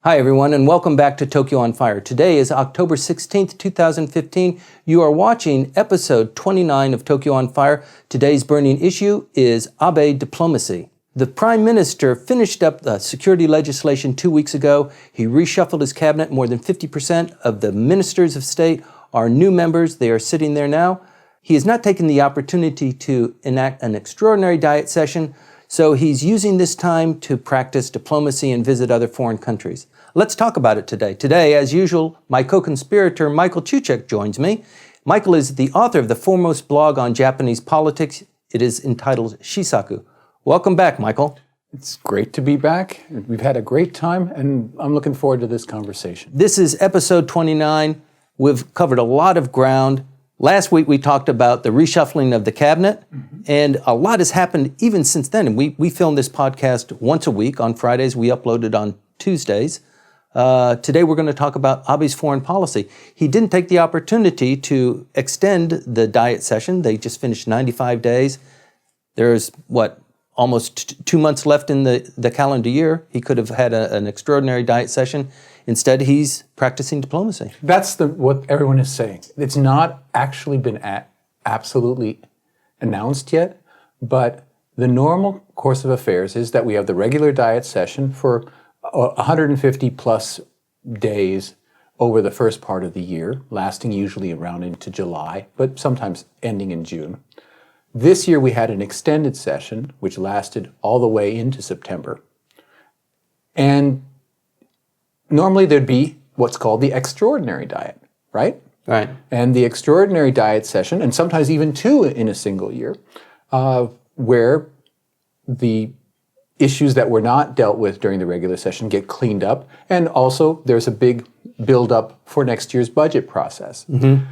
Hi everyone, and welcome back to Tokyo on Fire. Today is October 16th, 2015. You are watching episode 29 of Tokyo on Fire. Today's burning issue is Abe diplomacy. The Prime Minister finished up the security legislation 2 weeks ago. He reshuffled his cabinet. More than 50% of the ministers of state are new members. They are sitting there now. He has not taken the opportunity to enact an extraordinary diet session, so he's using this time to practice diplomacy and visit other foreign countries. Let's talk about it today. Today, as usual, my co-conspirator Michael Chuchek joins me. Michael is the author of the foremost blog on Japanese politics. It is entitled Shisaku. Welcome back, Michael. It's great to be back. We've had a great time, and I'm looking forward to this conversation. This is episode 29. We've covered a lot of ground. Last week, we talked about the reshuffling of the cabinet, and a lot has happened even since then. And we film this podcast once a week on Fridays. We upload it on Tuesdays. Today, we're going to talk about Abe's foreign policy. He didn't take the opportunity to extend the diet session. They just finished 95 days. There's, almost 2 months left in the calendar year. He could have had an extraordinary diet session. Instead, he's practicing diplomacy. That's what everyone is saying. It's not actually been absolutely announced yet, but the normal course of affairs is that we have the regular diet session for 150 plus days over the first part of the year, lasting usually around into July, but sometimes ending in June. This year we had an extended session, which lasted all the way into September. And normally there'd be what's called the extraordinary diet, right? Right. And the extraordinary diet session, and sometimes even two in a single year, where the issues that were not dealt with during the regular session get cleaned up, and also there's a big build-up for next year's budget process. Mm-hmm.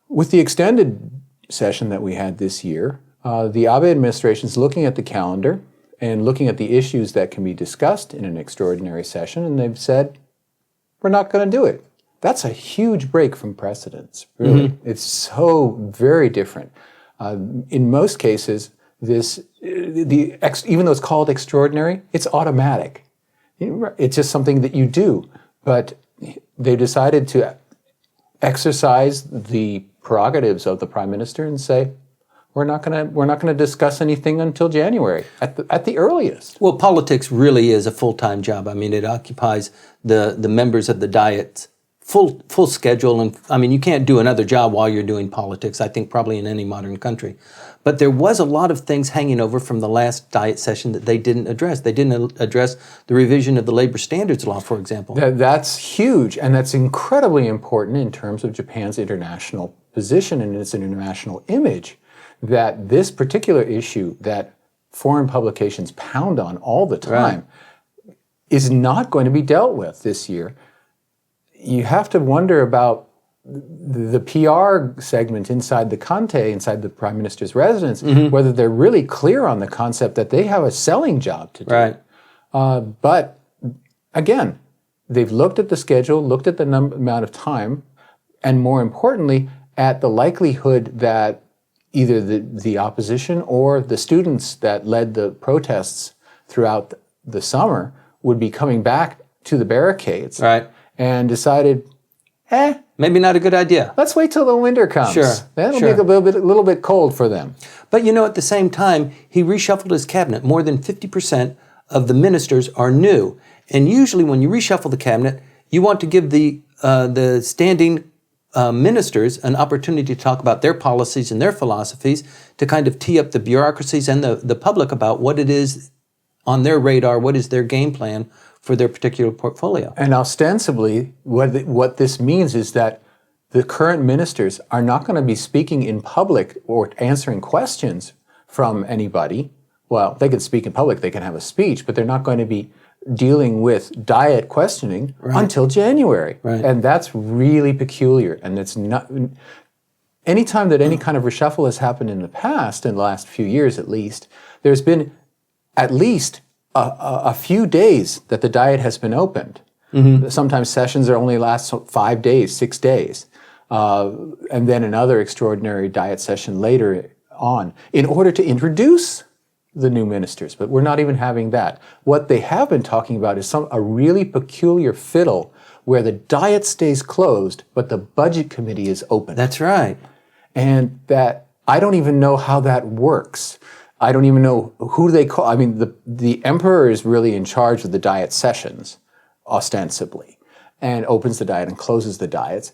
With the extended session that we had this year, the Abe administration is looking at the calendar and looking at the issues that can be discussed in an extraordinary session, and they've said, we're not going to do it. That's a huge break from precedents, really. Mm-hmm. It's so very different. In most cases, even though it's called extraordinary, it's automatic. It's just something that you do. But they decided to exercise the prerogatives of the Prime Minister and say, we're not going to discuss anything until January at the earliest. Well, politics really is a full-time job. I mean, it occupies the members of the Diet's full schedule. And I mean, you can't do another job while you're doing politics, I think probably in any modern country. But there was a lot of things hanging over from the last Diet session that they didn't address. They didn't address the revision of the labor standards law, for example. That's huge, and that's incredibly important in terms of Japan's international position and its international image, that this particular issue that foreign publications pound on all the time is not going to be dealt with this year. You have to wonder about the PR segment inside the Kante, inside the Prime Minister's residence, whether they're really clear on the concept that they have a selling job to do. Right. But again, they've looked at the schedule, looked at the amount of time, and more importantly, at the likelihood that either the opposition or the students that led the protests throughout the summer would be coming back to the barricades. Right. And decided, maybe not a good idea. Let's wait till the winter comes. Sure. That'll be a little bit cold for them. But at the same time, he reshuffled his cabinet. More than 50% of the ministers are new. And usually when you reshuffle the cabinet, you want to give the standing ministers an opportunity to talk about their policies and their philosophies, to kind of tee up the bureaucracies and the public about what it is on their radar, what is their game plan for their particular portfolio. And ostensibly, what this means is that the current ministers are not going to be speaking in public or answering questions from anybody. Well, they can speak in public, they can have a speech, but they're not going to be dealing with diet questioning until January. Right. And that's really peculiar. And it's not... Anytime that any kind of reshuffle has happened in the past, in the last few years at least, there's been at least a few days that the diet has been opened. Mm-hmm. Sometimes sessions only last 5 days, 6 days. And then another extraordinary diet session later on, in order to introduce the new ministers, but we're not even having that. What they have been talking about is a really peculiar fiddle where the Diet stays closed, but the Budget Committee is open. That's right. And that, I don't even know how that works. I don't even know who they call. I mean, the emperor is really in charge of the Diet sessions, ostensibly, and opens the Diet and closes the Diets.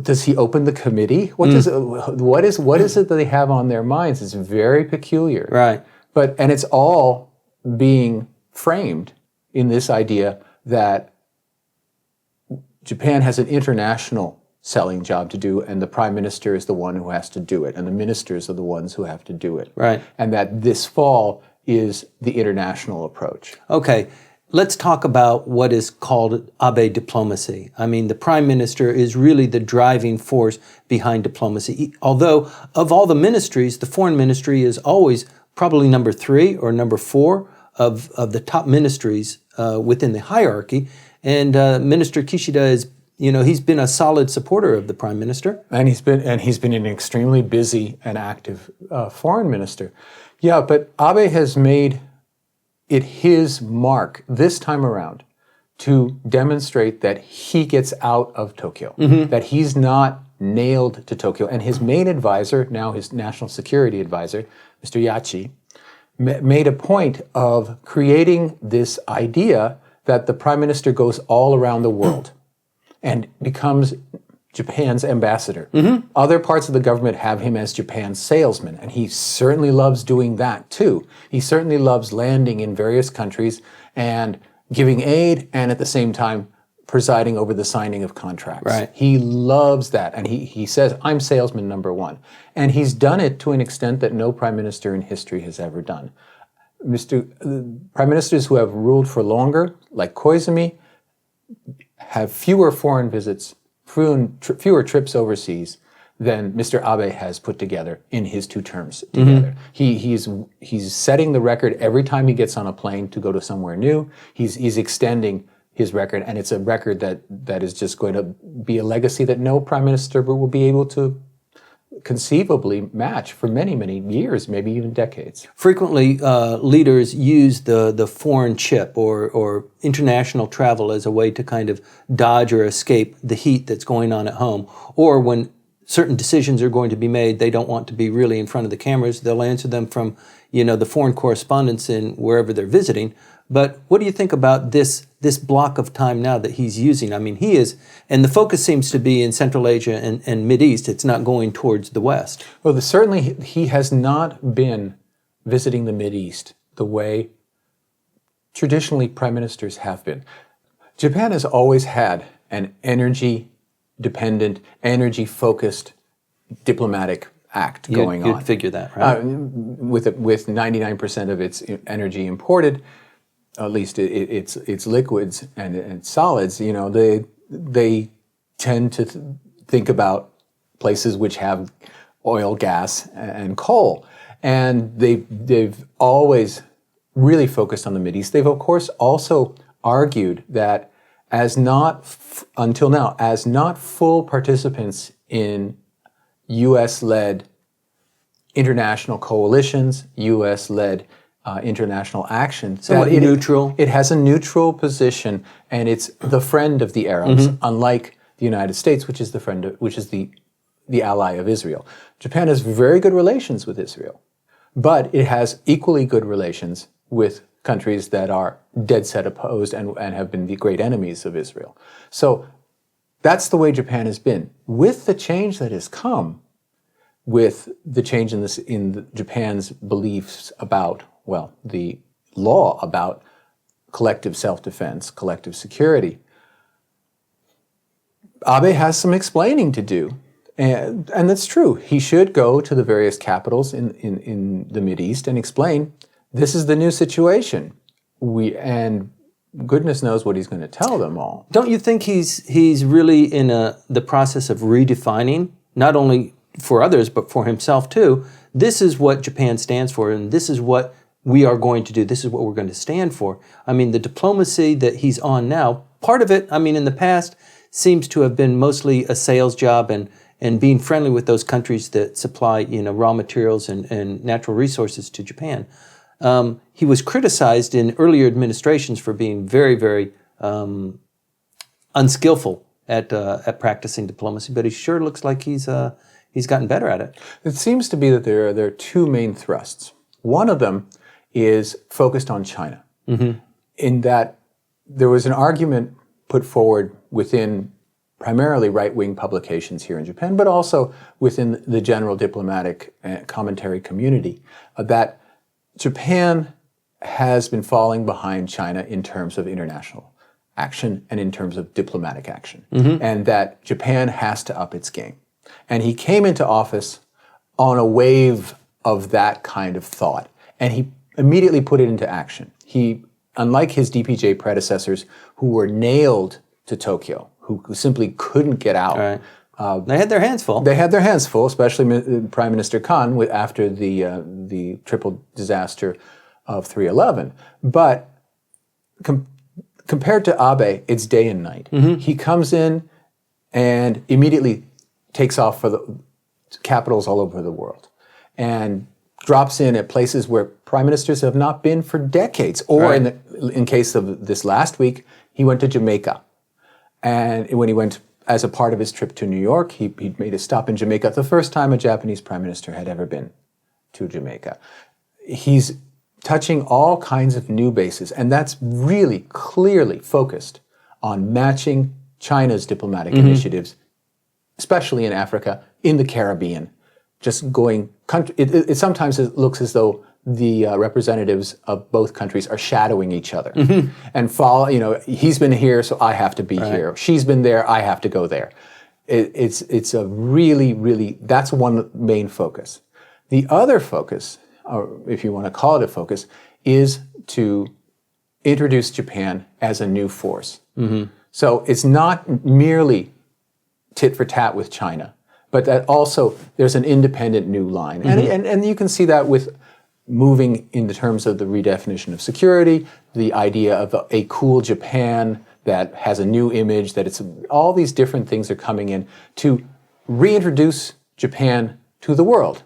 Does he open the committee? What is it that they have on their minds? It's very peculiar. Right. And it's all being framed in this idea that Japan has an international selling job to do, and the prime minister is the one who has to do it, and the ministers are the ones who have to do it. Right. And that this fall is the international approach. Okay. Let's talk about what is called Abe diplomacy. I mean, the prime minister is really the driving force behind diplomacy. Although of all the ministries, the foreign ministry is always probably number 3 or number 4 of the top ministries within the hierarchy. And Minister Kishida is, he's been a solid supporter of the prime minister. And he's been an extremely busy and active foreign minister. Yeah, but Abe has made it his mark this time around to demonstrate that he gets out of Tokyo, that he's not nailed to Tokyo. And his main advisor, now his national security advisor, Mr. Yachi, made a point of creating this idea that the prime minister goes all around the world and becomes Japan's ambassador. Other parts of the government have him as Japan's salesman, and he certainly loves doing that too. He certainly loves landing in various countries and giving aid, and at the same time presiding over the signing of contracts. Right. He loves that, and he says, I'm salesman number 1. And he's done it to an extent that no prime minister in history has ever done. Prime ministers who have ruled for longer, like Koizumi, have fewer foreign visits, fewer trips overseas than Mr. Abe has put together in his 2 terms together. He's setting the record every time he gets on a plane to go to somewhere new. He's extending his record, and it's a record that is just going to be a legacy that no prime minister will be able to conceivably match for many, many years, maybe even decades. Frequently, leaders use the foreign chip or international travel as a way to kind of dodge or escape the heat that's going on at home. Or when certain decisions are going to be made, they don't want to be really in front of the cameras. They'll answer them from, the foreign correspondents in wherever they're visiting. But what do you think about this block of time now that he's using? I mean, he is, and the focus seems to be in Central Asia and Mideast. It's not going towards the West. Well, certainly he has not been visiting the Mideast the way traditionally prime ministers have been. Japan has always had an energy-dependent, energy-focused diplomatic act going on. You'd figure that, right? With 99% of its energy imported, at least it's liquids and it's solids, they tend to think about places which have oil, gas, and coal. And they've always really focused on the Mideast. They've, of course, also argued that until now, as not full participants in U.S.-led international coalitions, U.S.-led international action. Somewhat neutral. It has a neutral position, and it's the friend of the Arabs, unlike the United States, which is the ally of Israel. Japan has very good relations with Israel, but it has equally good relations with countries that are dead set opposed and have been the great enemies of Israel. So that's the way Japan has been. With the change that has come, with the change in Japan's beliefs about, the law about collective self-defense, collective security, Abe has some explaining to do. And that's true. He should go to the various capitals in the Mideast and explain, this is the new situation. And goodness knows what he's going to tell them all. Don't you think he's really in the process of redefining, not only for others, but for himself too? This is what Japan stands for, and this is what we are going to do. This is what we're going to stand for. I mean, the diplomacy that he's on now, part of it, in the past, seems to have been mostly a sales job and and being friendly with those countries that supply, raw materials and natural resources to Japan. He was criticized in earlier administrations for being very, very unskillful at practicing diplomacy, but he sure looks like he's gotten better at it. It seems to be that there are two main thrusts. One of them is focused on China, in that there was an argument put forward within primarily right-wing publications here in Japan, but also within the general diplomatic commentary community, that Japan has been falling behind China in terms of international action and in terms of diplomatic action, and that Japan has to up its game. And he came into office on a wave of that kind of thought, and he immediately put it into action. He, unlike his DPJ predecessors who were nailed to Tokyo, who simply couldn't get out. Right. They had their hands full. They had their hands full, especially Prime Minister Kan after the triple disaster of 3/11. But compared to Abe, it's day and night. He comes in and immediately takes off for the capitals all over the world and drops in at places where prime ministers have not been for decades. Or in case of this last week, he went to Jamaica. And when he went as a part of his trip to New York, he made a stop in Jamaica, the first time a Japanese prime minister had ever been to Jamaica. He's touching all kinds of new bases, and that's really clearly focused on matching China's diplomatic initiatives, especially in Africa, in the Caribbean. Just going, it sometimes looks as though the representatives of both countries are shadowing each other and follow. He's been here, so I have to be here. She's been there, I have to go there. It's a really that's one main focus. The other focus, or if you want to call it a focus, is to introduce Japan as a new force. So it's not merely tit for tat with China, but that also there's an independent new line. And you can see that with moving in the terms of the redefinition of security, the idea of a cool Japan that has a new image, that it's all these different things are coming in to reintroduce Japan to the world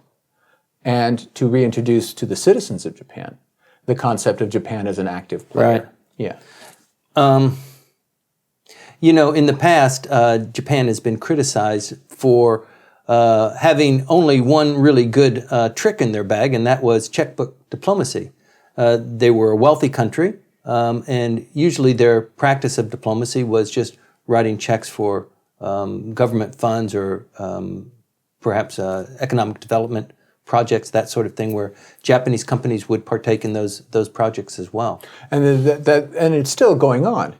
and to reintroduce to the citizens of Japan the concept of Japan as an active player. Right. Yeah. In the past, Japan has been criticized for having only one really good trick in their bag, and that was checkbook diplomacy. They were a wealthy country, and usually their practice of diplomacy was just writing checks for government funds or perhaps economic development projects, that sort of thing, where Japanese companies would partake in those projects as well. And and it's still going on.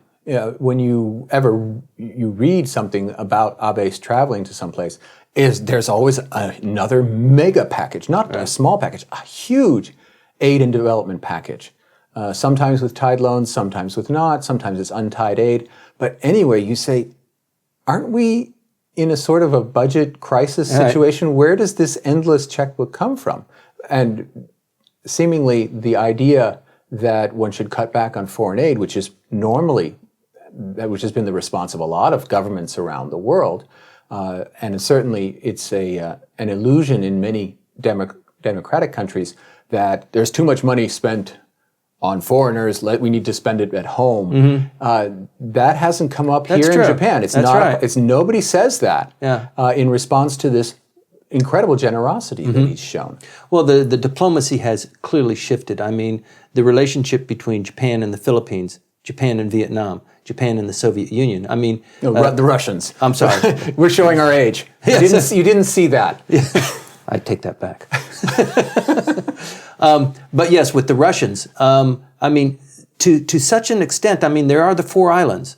When you read something about Abe's traveling to someplace, there's always another mega package, not a small package, a huge aid and development package. Sometimes with tied loans, sometimes with not, sometimes it's untied aid. But anyway, you say, aren't we in a sort of a budget crisis situation? Right. Where does this endless checkbook come from? And seemingly the idea that one should cut back on foreign aid, which has been the response of a lot of governments around the world, and certainly it's an illusion in many democratic countries that there's too much money spent on foreigners, we need to spend it at home. That hasn't come up here in Japan. It's nobody says that in response to this incredible generosity that he's shown. Well, the diplomacy has clearly shifted. I mean, the relationship between Japan and the Philippines, Japan and Vietnam, Japan and the Soviet Union. I mean... the Russians. I'm sorry. We're showing our age. Yes. You didn't see that. I take that back. But yes, with the Russians, I mean, to such an extent, I mean, there are the 4 islands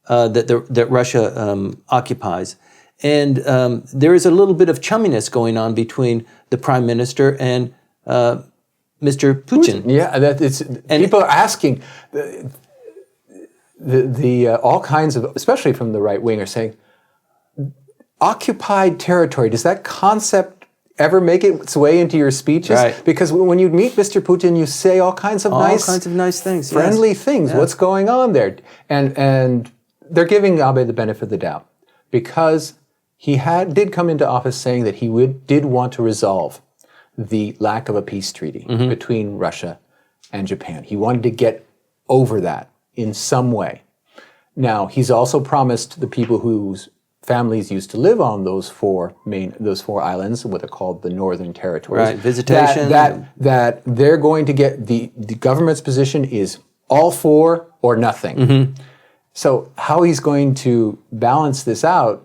that Russia occupies. And there is a little bit of chumminess going on between the Prime Minister and Mr. Putin. Yeah, people are asking... all kinds of, especially from the right wing, are saying, occupied territory, does that concept ever make its way into your speeches? Right. Because when you meet Mr. Putin, you say all kinds of nice things, friendly things. Yeah. What's going on there? And they're giving Abe the benefit of the doubt because he did come into office saying that he did want to resolve the lack of a peace treaty between Russia and Japan. He wanted to get over that in some way. Now, he's also promised the people whose families used to live on those four islands, what are called the Northern Territories. Right, visitation. That they're going to get, the government's position is all four or nothing. So how he's going to balance this out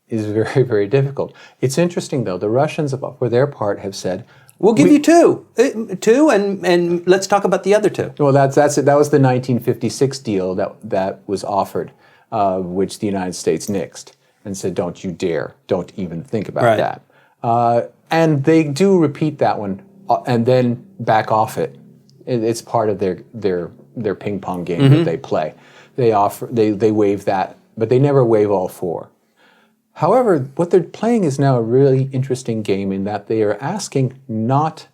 is very, very difficult. It's interesting, though. The Russians, for their part, have said, we'll give you two, and let's talk about the other two. Well, that's it. That was the 1956 deal that was offered, which the United States nixed and said, "Don't you dare! Don't even think about that." And they do repeat that one and then back off it. It's part of their ping pong game that they play. They waive that, but they never waive all four. However, what they're playing is now a really interesting game in that they are asking not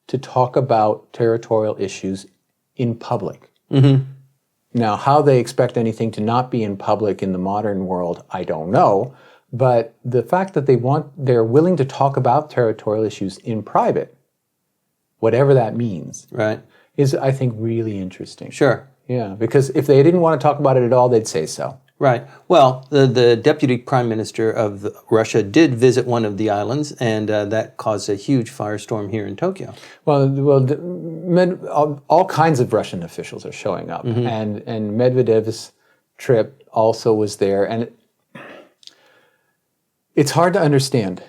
to talk about territorial issues in public. Now, how they expect anything to not be in public in the modern world, I don't know. But the fact that they're willing to talk about territorial issues in private, whatever that means, is, I think, really interesting. Sure. Yeah, because if they didn't want to talk about it at all, they'd say so. Right. Well, the deputy prime minister of Russia did visit one of the islands, and that caused a huge firestorm here in Tokyo. Well, all kinds of Russian officials are showing up, and Medvedev's trip also was there, and it's hard to understand.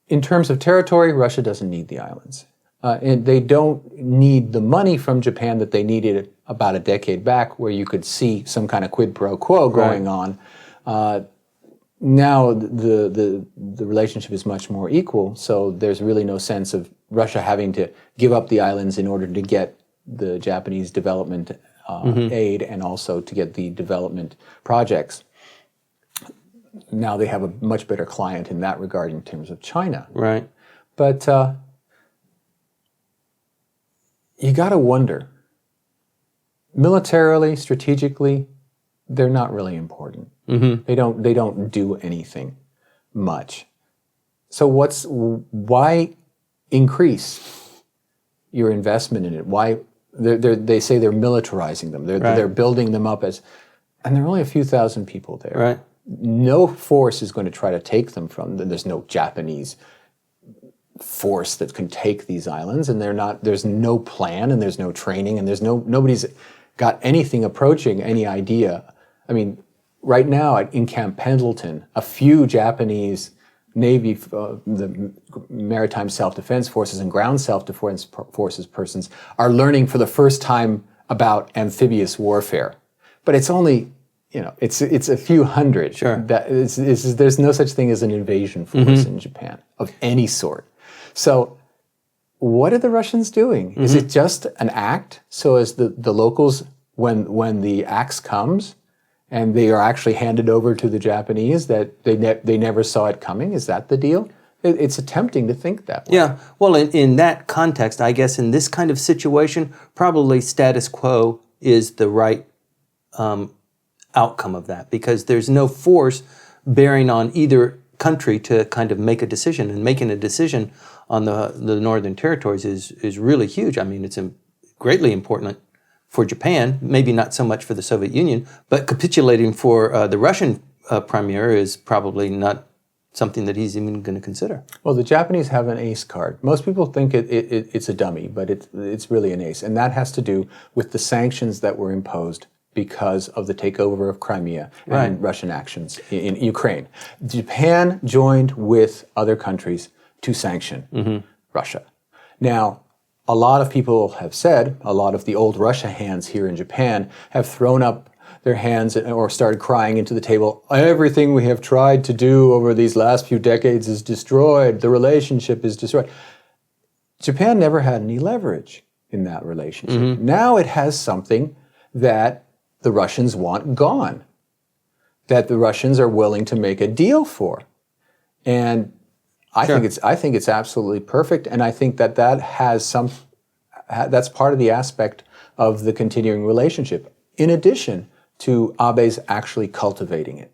In terms of territory, Russia doesn't need the islands. And they don't need the money from Japan that they needed about a decade back, where you could see some kind of quid pro quo going on. Now the relationship is much more equal, so there's really no sense of Russia having to give up the islands in order to get the Japanese development aid and also to get the development projects. Now they have a much better client in that regard in terms of China. Right. But you got to wonder, militarily, strategically, they're not really important. They don't do anything much. So why increase your investment in it? Why they say they're militarizing them. They're building them up and there are only a few thousand people there. Right. No force is going to try to take them from them. There's no Japanese force that can take these islands, and there's no plan, and there's no training, and nobody's got anything approaching any idea. I mean, right now in Camp Pendleton, a few Japanese Navy, the Maritime Self-Defense Forces and Ground Self-Defense Forces persons are learning for the first time about amphibious warfare. But it's only, it's a few hundred. Sure. There's no such thing as an invasion force in Japan of any sort. So what are the Russians doing? Is it just an act so as the locals, when the axe comes and they are actually handed over to the Japanese, that they never saw it coming? Is that the deal? It's tempting to think that way. Yeah. Well, in that context, I guess in this kind of situation, probably status quo is the right outcome of that, because there's no force bearing on either country to kind of make a decision, and making a decision on the Northern Territories is really huge. I mean, it's greatly important for Japan, maybe not so much for the Soviet Union, but capitulating for the Russian premier is probably not something that he's even going to consider. Well, the Japanese have an ace card. Most people think it's a dummy, but it's really an ace, and that has to do with the sanctions that were imposed because of the takeover of Crimea and Russian actions in Ukraine. Japan joined with other countries to sanction Russia. Now, a lot of people have said, a lot of the old Russia hands here in Japan have thrown up their hands or started crying into the table, everything we have tried to do over these last few decades is destroyed, the relationship is destroyed. Japan never had any leverage in that relationship. Now it has something that the Russians want gone, that the Russians are willing to make a deal for. And I think it's absolutely perfect, and I think that that's part of the aspect of the continuing relationship, in addition to Abe's actually cultivating it.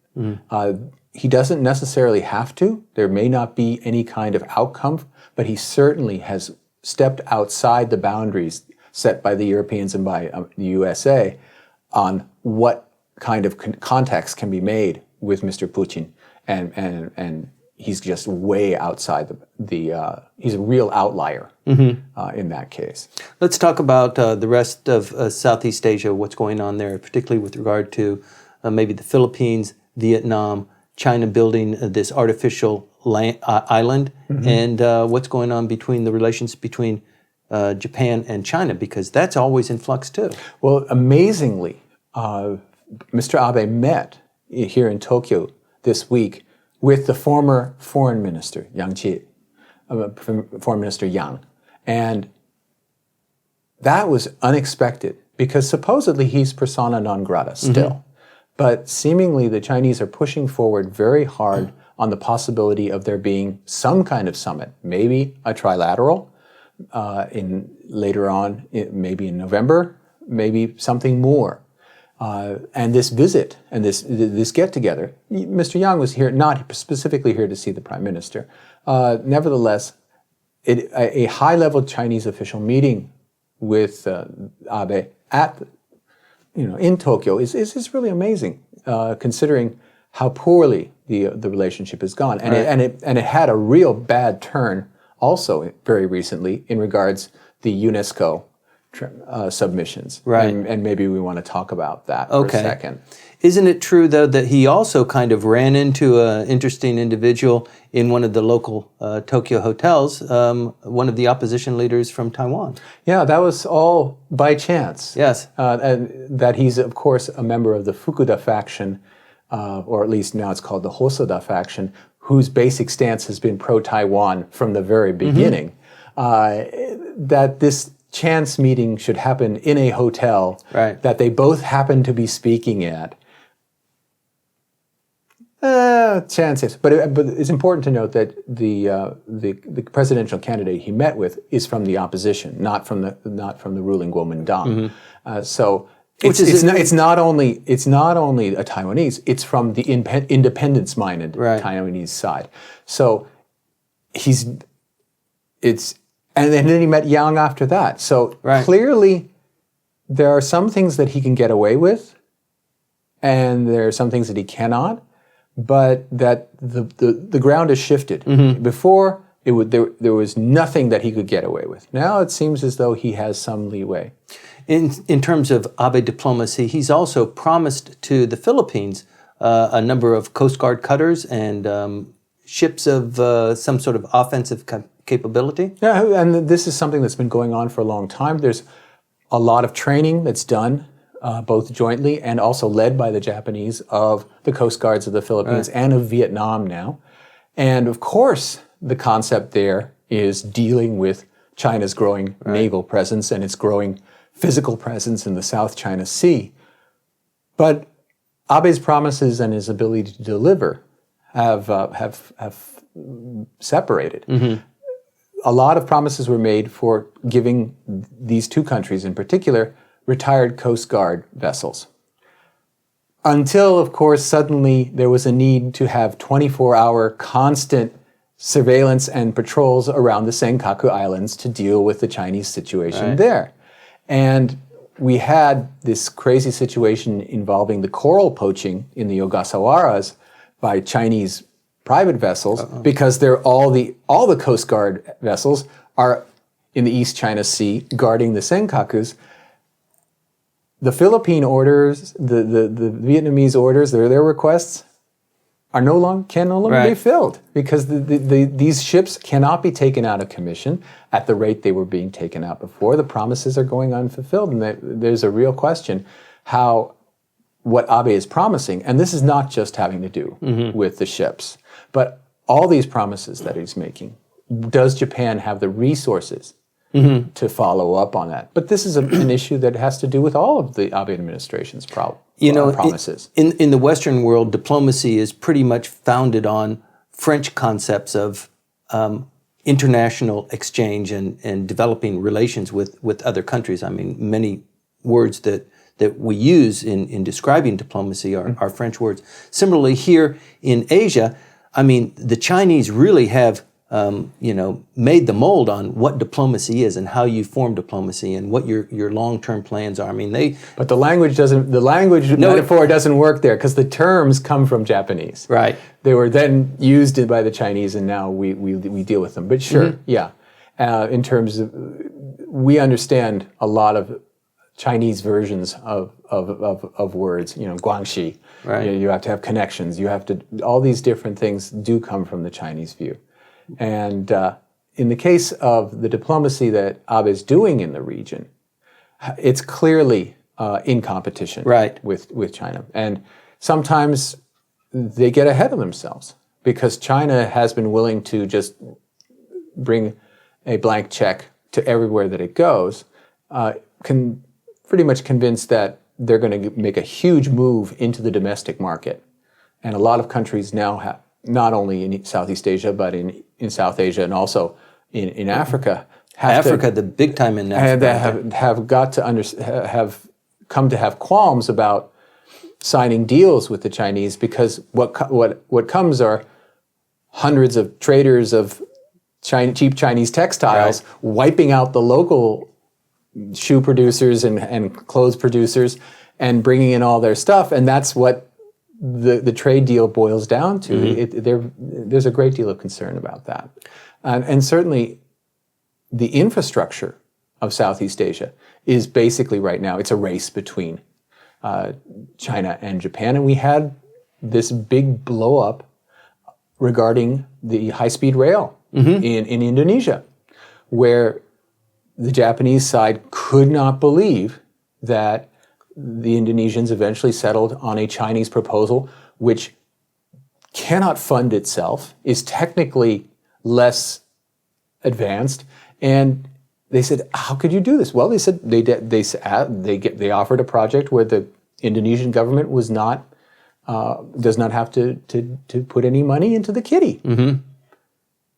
he doesn't necessarily have to. There may not be any kind of outcome, but he certainly has stepped outside the boundaries set by the Europeans and by the USA on what kind of contacts can be made with Mr. Putin, and he's just way outside he's a real outlier in that case. Let's talk about the rest of Southeast Asia, what's going on there, particularly with regard to maybe the Philippines, Vietnam, China building this artificial island, and what's going on between the relations between Japan and China, because that's always in flux too. Well, amazingly, Mr. Abe met here in Tokyo this week with the former foreign minister, Foreign Minister Yang. And that was unexpected because supposedly he's persona non grata still. But seemingly the Chinese are pushing forward very hard on the possibility of there being some kind of summit, maybe a trilateral later on, maybe in November, maybe something more. And this visit and this get-together, Mr. Yang was here, not specifically here to see the Prime Minister. Nevertheless, a high-level Chinese official meeting with Abe in Tokyo is really amazing, considering how poorly the relationship has gone, and it had a real bad turn also very recently in regards the UNESCO submissions. Right. And maybe we want to talk about that for a second. Isn't it true, though, that he also kind of ran into an interesting individual in one of the local Tokyo hotels, one of the opposition leaders from Taiwan? Yeah, that was all by chance. Yes. And that he's, of course, a member of the Fukuda faction, or at least now it's called the Hosoda faction, whose basic stance has been pro-Taiwan from the very beginning. That this chance meeting should happen in a hotel that they both happen to be speaking at. Chances, but it's important to note that the presidential candidate he met with is from the opposition, not from the ruling Kuomintang. So it's not only a Taiwanese; it's from the independence-minded Taiwanese side. So and then he met Yang after that. So clearly, there are some things that he can get away with, and there are some things that he cannot. But that the ground has shifted. Before, there was nothing that he could get away with. Now it seems as though he has some leeway. In terms of Abe diplomacy, he's also promised to the Philippines a number of Coast Guard cutters and ships of some sort of offensive capability. Yeah, and this is something that's been going on for a long time. There's a lot of training that's done, both jointly and also led by the Japanese, of the Coast Guards of the Philippines and of Vietnam now. And of course, the concept there is dealing with China's growing naval presence and its growing physical presence in the South China Sea. But Abe's promises and his ability to deliver have separated. A lot of promises were made for giving these two countries in particular retired Coast Guard vessels. Until, of course, suddenly there was a need to have 24-hour constant surveillance and patrols around the Senkaku Islands to deal with the Chinese situation there. And we had this crazy situation involving the coral poaching in the Ogasawaras by Chinese private vessels, because they're all the Coast Guard vessels are in the East China Sea guarding the Senkakus. The Philippine orders, the Vietnamese orders, their requests can no longer be filled, because these ships cannot be taken out of commission at the rate they were being taken out before. The promises are going unfulfilled, and there's a real question what Abe is promising, and this is not just having to do with the ships, but all these promises that he's making. Does Japan have the resources to follow up on that? But this is an issue that has to do with all of the Abe administration's promises. In the Western world, diplomacy is pretty much founded on French concepts of international exchange and developing relations with other countries. I mean, many words that that we use in describing diplomacy are French words. Similarly, here in Asia, I mean, the Chinese really have made the mold on what diplomacy is and how you form diplomacy and what your long-term plans are. I mean, But the language metaphor doesn't work there because the terms come from Japanese. Right. They were then used by the Chinese, and now we deal with them. But sure, yeah. In terms of, we understand a lot of Chinese versions of words. Guangxi. Right. You have to have connections. You have to. All these different things do come from the Chinese view. And in the case of the diplomacy that Abe is doing in the region, it's clearly in competition with China. And sometimes they get ahead of themselves because China has been willing to just bring a blank check to everywhere that it goes, pretty much convinced that they're going to make a huge move into the domestic market. And a lot of countries now have, not only in Southeast Asia, but in South Asia and also in Africa. The big time in Africa. Have come to have qualms about signing deals with the Chinese because what comes are hundreds of traders of cheap Chinese textiles wiping out the local shoe producers and clothes producers and bringing in all their stuff, and that's what the trade deal boils down to. There's a great deal of concern about that. And certainly the infrastructure of Southeast Asia is basically right now, it's a race between China and Japan. And we had this big blow up regarding the high-speed rail in Indonesia, where the Japanese side could not believe that the Indonesians eventually settled on a Chinese proposal which cannot fund itself, is technically less advanced, and they said, "How could you do this?" Well, they said they offered a project where the Indonesian government does not have to put any money into the kitty,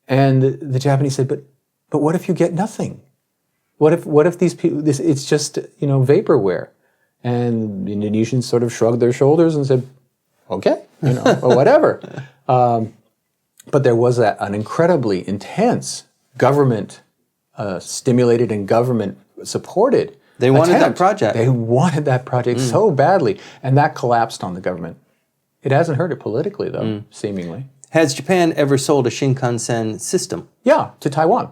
and the Japanese said, "But what if you get nothing? What if these people? It's just vaporware." And the Indonesians sort of shrugged their shoulders and said, "Okay, or whatever." But there was an incredibly intense government stimulated and government supported. They wanted that project. They wanted that project so badly, and that collapsed on the government. It hasn't hurt it politically, though, seemingly. Has Japan ever sold a Shinkansen system? Yeah, to Taiwan.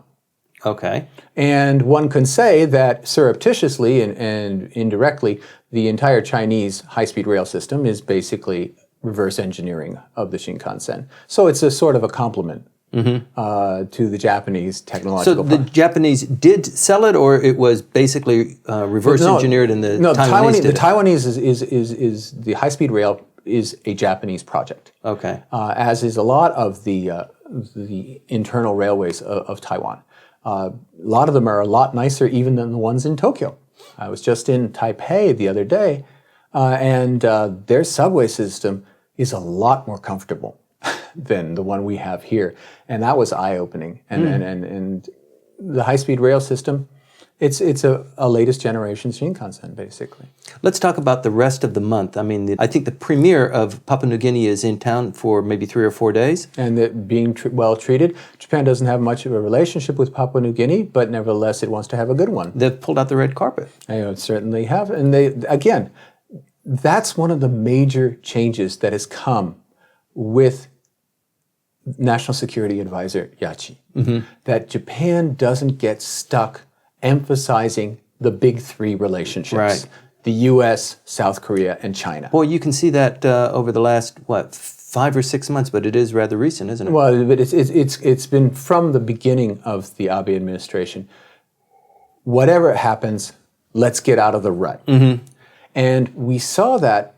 Okay. And one can say that surreptitiously and indirectly, the entire Chinese high-speed rail system is basically reverse engineering of the Shinkansen. So it's a sort of a compliment to the Japanese technological. So the Japanese did sell it, or it was basically reverse engineered in the Taiwanese did it? The Taiwanese is the high-speed rail is a Japanese project. Okay. As is a lot of the internal railways of Taiwan. A lot of them are a lot nicer even than the ones in Tokyo. I was just in Taipei the other day, and their subway system is a lot more comfortable than the one we have here, and that was eye-opening. And the high-speed rail system, it's a latest generation Shinkansen, basically. Let's talk about the rest of the month. I mean, I think the premier of Papua New Guinea is in town for maybe 3 or 4 days. And being well treated. Japan doesn't have much of a relationship with Papua New Guinea, but nevertheless, it wants to have a good one. They've pulled out the red carpet. They certainly have. And that's one of the major changes that has come with National Security Advisor Yachi. That Japan doesn't get stuck emphasizing the big three relationships. Right. The U.S., South Korea, and China. Well, you can see that over the last, 5 or 6 months, but it is rather recent, isn't it? Well, but it's been from the beginning of the Abe administration. Whatever happens, let's get out of the rut. And we saw that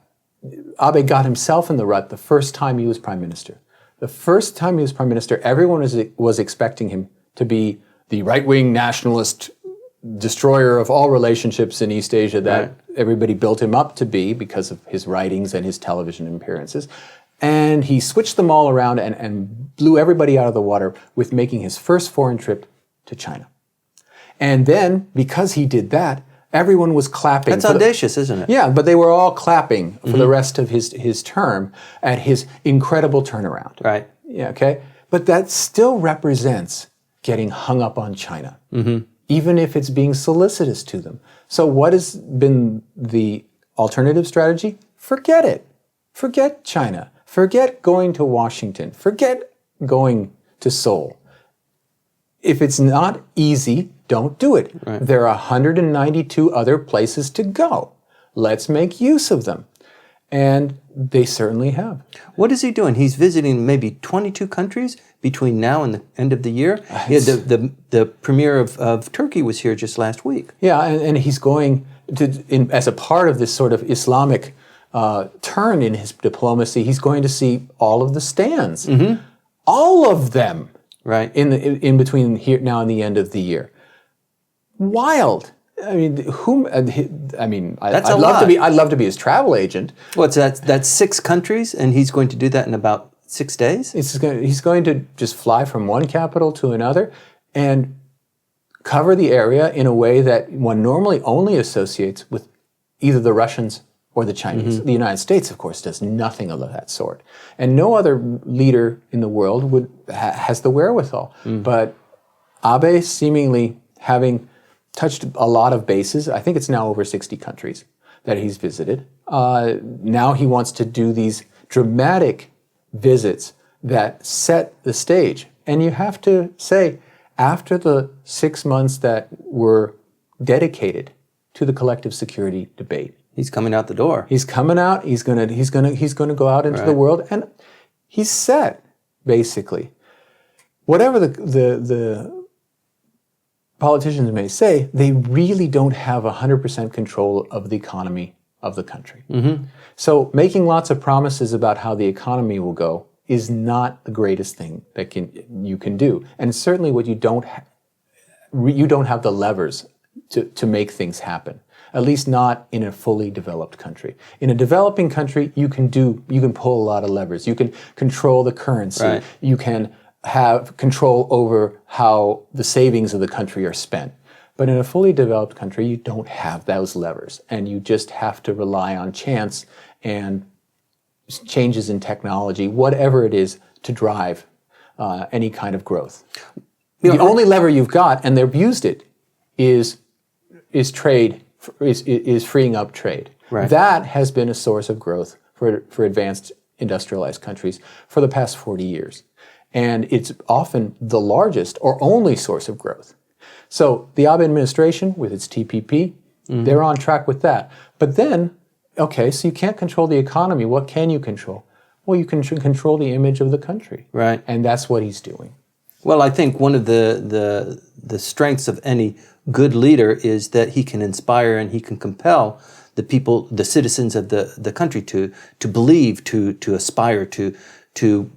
Abe got himself in the rut the first time he was prime minister. The first time he was prime minister, everyone was expecting him to be the right-wing nationalist destroyer of all relationships in East Asia that everybody built him up to be because of his writings and his television appearances. And he switched them all around and blew everybody out of the water with making his first foreign trip to China. And then, because he did that, Everyone was clapping. That's audacious, isn't it? Yeah, but they were all clapping for the rest of his term at his incredible turnaround. Right. Yeah, okay? But that still represents getting hung up on China, even if it's being solicitous to them. So what has been the alternative strategy? Forget it. Forget China. Forget going to Washington. Forget going to Seoul. If it's not easy, don't do it. Right. There are 192 other places to go. Let's make use of them. And they certainly have. What is he doing? He's visiting maybe 22 countries between now and the end of the year. Yeah, the premier of Turkey was here just last week. Yeah, and he's going to, as a part of this sort of Islamic turn in his diplomacy, he's going to see all of the stands, all of them, right, in between here now and the end of the year. Wild. I mean, I'd love to be his travel agent. What's that? That's 6 countries, and he's going to do that in about 6 days? He's going to just fly from one capital to another and cover the area in a way that one normally only associates with either the Russians or the Chinese. The United States, of course, does nothing of that sort. And no other leader in the world has the wherewithal. But Abe, seemingly having touched a lot of bases, I think it's now over 60 countries that he's visited. Now he wants to do these dramatic visits that set the stage. And you have to say, after the 6 months that were dedicated to the collective security debate, he's coming out the door. He's coming out. He's gonna go out into the world, and he's set basically. Whatever the politicians may say, they really don't have 100% control of the economy of the country. So making lots of promises about how the economy will go is not the greatest thing that you can do, and certainly what you don't have the levers to make things happen. At least not in a fully developed country. In a developing country, you can pull a lot of levers. You can control the currency. Right. You can have control over how the savings of the country are spent. But in a fully developed country, you don't have those levers, and you just have to rely on chance and changes in technology, whatever it is, to drive any kind of growth. The only lever you've got, and they've used it, is trade. Is freeing up trade. Right. That has been a source of growth for advanced industrialized countries for the past 40 years. And it's often the largest or only source of growth. So the Abe administration, with its TPP, they're on track with that. But then, okay, so you can't control the economy. What can you control? Well, you can control the image of the country. Right. And that's what he's doing. Well, I think one of the strengths of any good leader is that he can inspire and he can compel the people, the citizens of the country to believe, to aspire, to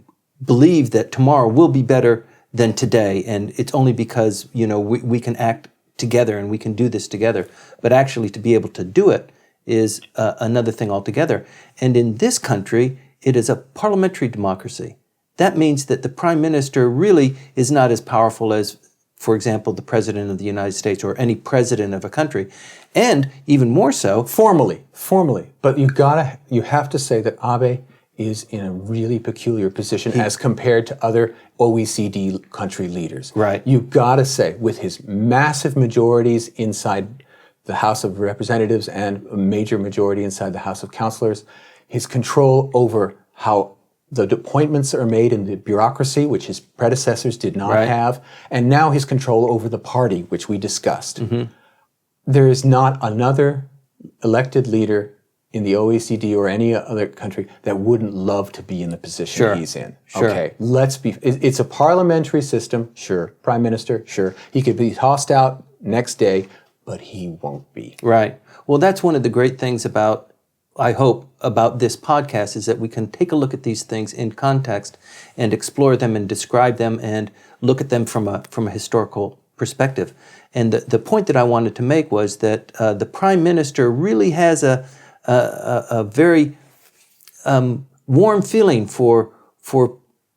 believe that tomorrow will be better than today. And it's only because, we can act together and we can do this together. But actually to be able to do it is another thing altogether. And in this country, it is a parliamentary democracy. That means that the prime minister really is not as powerful as, for example, the president of the United States or any president of a country. And even more so, formally. But you have to say that Abe is in a really peculiar position as compared to other OECD country leaders. Right. You've got to say, with his massive majorities inside the House of Representatives and a major majority inside the House of Councilors, his control over how the appointments are made in the bureaucracy, which his predecessors did not have, and now his control over the party, which we discussed. There is not another elected leader in the OECD or any other country that wouldn't love to be in the position he's in. Okay, it's a parliamentary system, prime minister, he could be tossed out next day, but he won't be. Right. Well, that's one of the great things I hope about this podcast is that we can take a look at these things in context and explore them and describe them and look at them from a historical perspective. And the point that I wanted to make was that the prime minister really has a very warm feeling for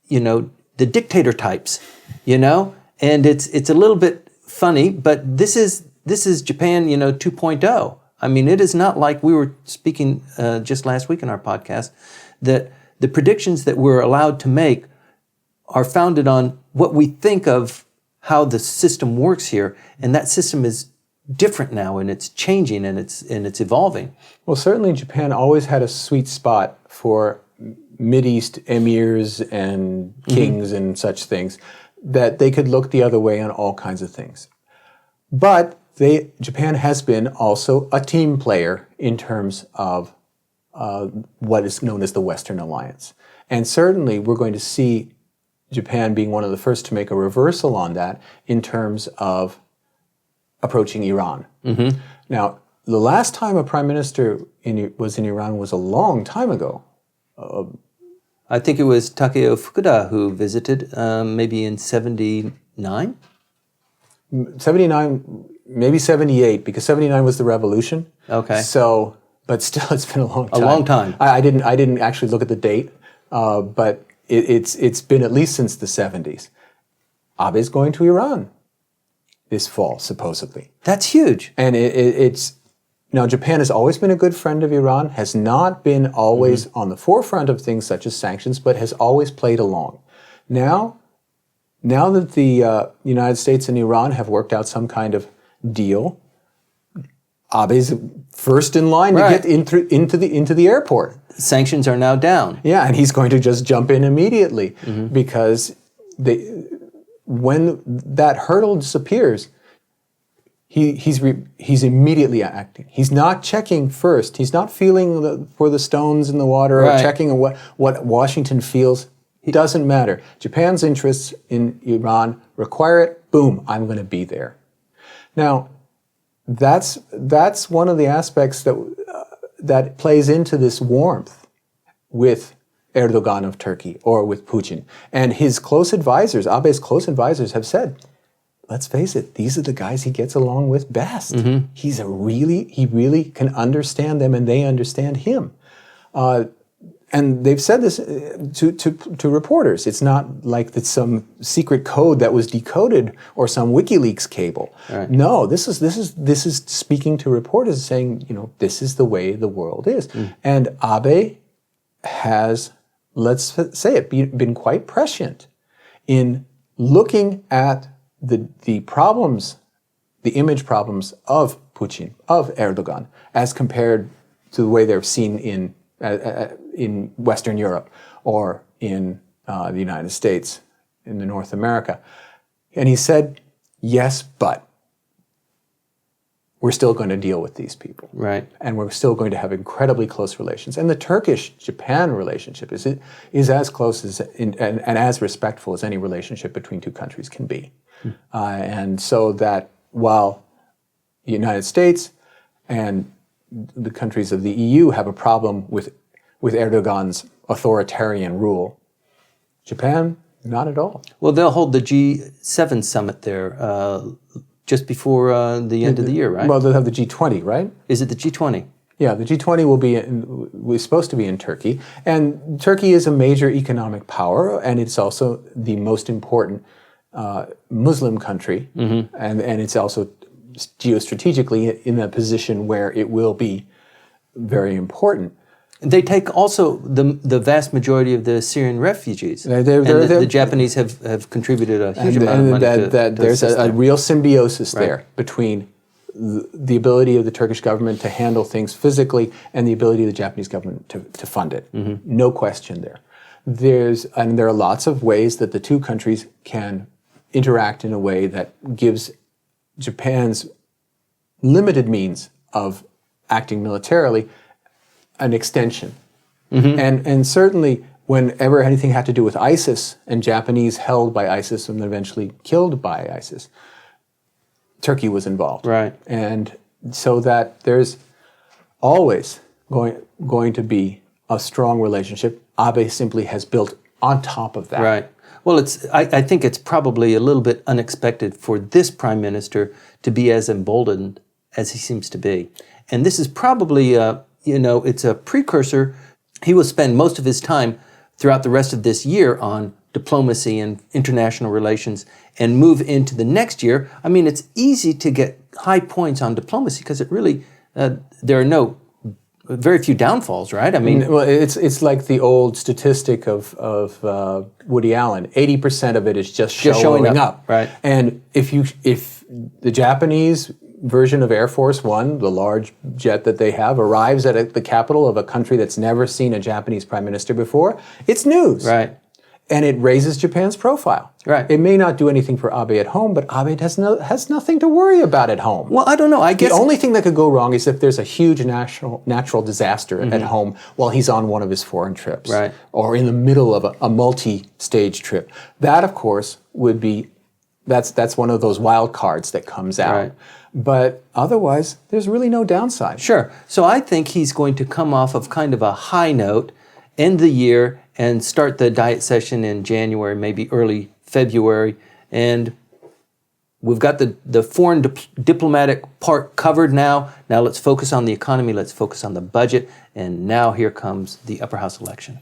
the dictator types, and it's a little bit funny, but this is this is Japan, 2.0. I mean, it is not like we were speaking just last week in our podcast, that the predictions that we're allowed to make are founded on what we think of how the system works here. And that system is different now, and it's changing, and it's evolving. Well, certainly Japan always had a sweet spot for Mideast emirs and kings and such things, that they could look the other way on all kinds of things. But Japan has been also a team player in terms of what is known as the Western Alliance. And certainly we're going to see Japan being one of the first to make a reversal on that in terms of approaching Iran. Now, the last time a prime minister was in Iran was a long time ago. I think it was Takeo Fukuda who visited, maybe in 79? 79, maybe 78, because 79 was the revolution. Okay. So, but still, it's been a long time. A long time. I didn't actually look at the date, but it's been at least since the 70s. Abe's going to Iran this fall, supposedly. That's huge. And it's now, Japan has always been a good friend of Iran, has not been always on the forefront of things such as sanctions, but has always played along. Now that the United States and Iran have worked out some kind of deal, Abe's first in line to get into the airport. Sanctions are now down. Yeah, and he's going to just jump in immediately because when that hurdle disappears, he's immediately acting. He's not checking first. He's not feeling for the stones in the water or checking what Washington feels. It doesn't matter. Japan's interests in Iran require it. Boom, I'm going to be there. Now, that's one of the aspects that plays into this warmth with Erdogan of Turkey or with Putin. And his close advisors, Abe's close advisors, have said, let's face it, these are the guys he gets along with best. He really can understand them, and they understand him. And they've said this to reporters. It's not like it's some secret code that was decoded or some WikiLeaks cable. Right. No, this is speaking to reporters, saying, this is the way the world is. And Abe has, let's say it, been quite prescient in looking at the problems, the image problems of Putin, of Erdogan, as compared to the way they're seen in Western Europe or in the United States, in North America. And he said, yes, but we're still going to deal with these people. Right. And we're still going to have incredibly close relations. And the Turkish-Japan relationship is as close and as respectful as any relationship between two countries can be. And so that while the United States and the countries of the EU have a problem with Erdogan's authoritarian rule, Japan, not at all. Well, they'll hold the G7 summit there just before the end of the year, right? Well, they'll have the G20, right? Is it the G20? Yeah, the G20 was supposed to be in Turkey. And Turkey is a major economic power, and it's also the most important Muslim country. And it's also geostrategically in a position where it will be very important. They take also the vast majority of the Syrian refugees. The Japanese have contributed a huge amount of money to there's a real symbiosis there between the ability of the Turkish government to handle things physically and the ability of the Japanese government to fund it. No question there. There are lots of ways that the two countries can interact in a way that gives Japan's limited means of acting militarily an extension. And certainly whenever anything had to do with ISIS and Japanese held by ISIS and eventually killed by ISIS, Turkey was involved. Right. And so that there's always going to be a strong relationship. Abe simply has built on top of that. Right. Well, I think it's probably a little bit unexpected for this prime minister to be as emboldened as he seems to be. And this is probably, it's a precursor. He will spend most of his time throughout the rest of this year on diplomacy and international relations. and move into the next year, I mean, it's easy to get high points on diplomacy because it really, there are very few downfalls, right? I mean, well, it's like the old statistic of Woody Allen. 80% of it is just showing up. Right. And if the Japanese version of Air Force One, the large jet that they have, arrives at the capital of a country that's never seen a Japanese prime minister before, it's news. right. And it raises Japan's profile. Right. It may not do anything for Abe at home, but Abe has nothing to worry about at home. Well, I don't know. I guess The only thing that could go wrong is if there's a huge natural disaster at home while he's on one of his foreign trips. Right. Or in the middle of a multi-stage trip. That, of course, would be, that's one of those wild cards that comes out. Right. But otherwise, there's really no downside. Sure. So I think he's going to come off of kind of a high note, end the year, and start the diet session in January, maybe early February. And we've got the foreign diplomatic part covered now. Now let's focus on the economy. Let's focus on the budget. And now here comes the upper house election.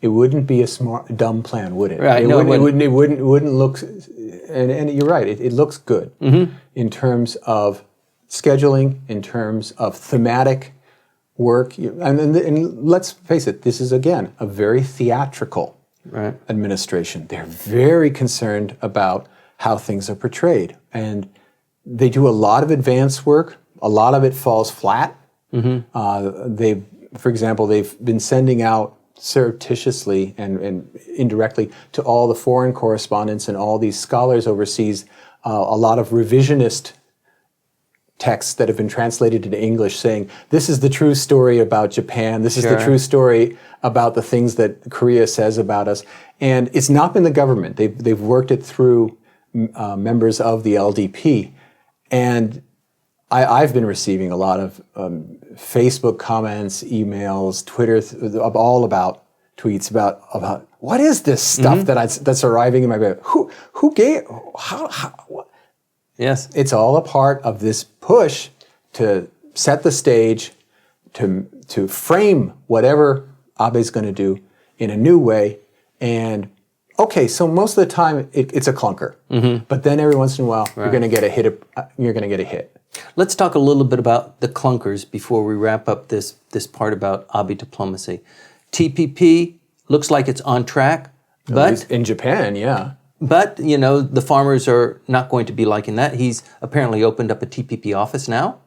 It wouldn't be a dumb plan, would it? Right. It No, wouldn't look, and you're right, it looks good in terms of scheduling, in terms of thematic work. And let's face it, this is, again, a very theatrical administration. They're very concerned about how things are portrayed. And they do a lot of advance work. A lot of it falls flat. For example, they've been sending out surreptitiously and indirectly to all the foreign correspondents and all these scholars overseas a lot of revisionist texts that have been translated into English saying, this is the true story about Japan, this is the true story about the things that Korea says about us. And it's not been the government. They've worked it through members of the LDP. And I've been receiving a lot of Facebook comments, emails, Twitter, all about tweets about what is this stuff that's arriving in my bed? Who gave? What? Yes. It's all a part of this push to set the stage, to frame whatever Abe's going to do in a new way. And okay, so most of the time it's a clunker, but then every once in a while you're going to get a hit. You're going to get a hit. Let's talk a little bit about the clunkers before we wrap up this part about Abe diplomacy. TPP looks like it's on track, but in Japan, yeah. But, the farmers are not going to be liking that. He's apparently opened up a TPP office now.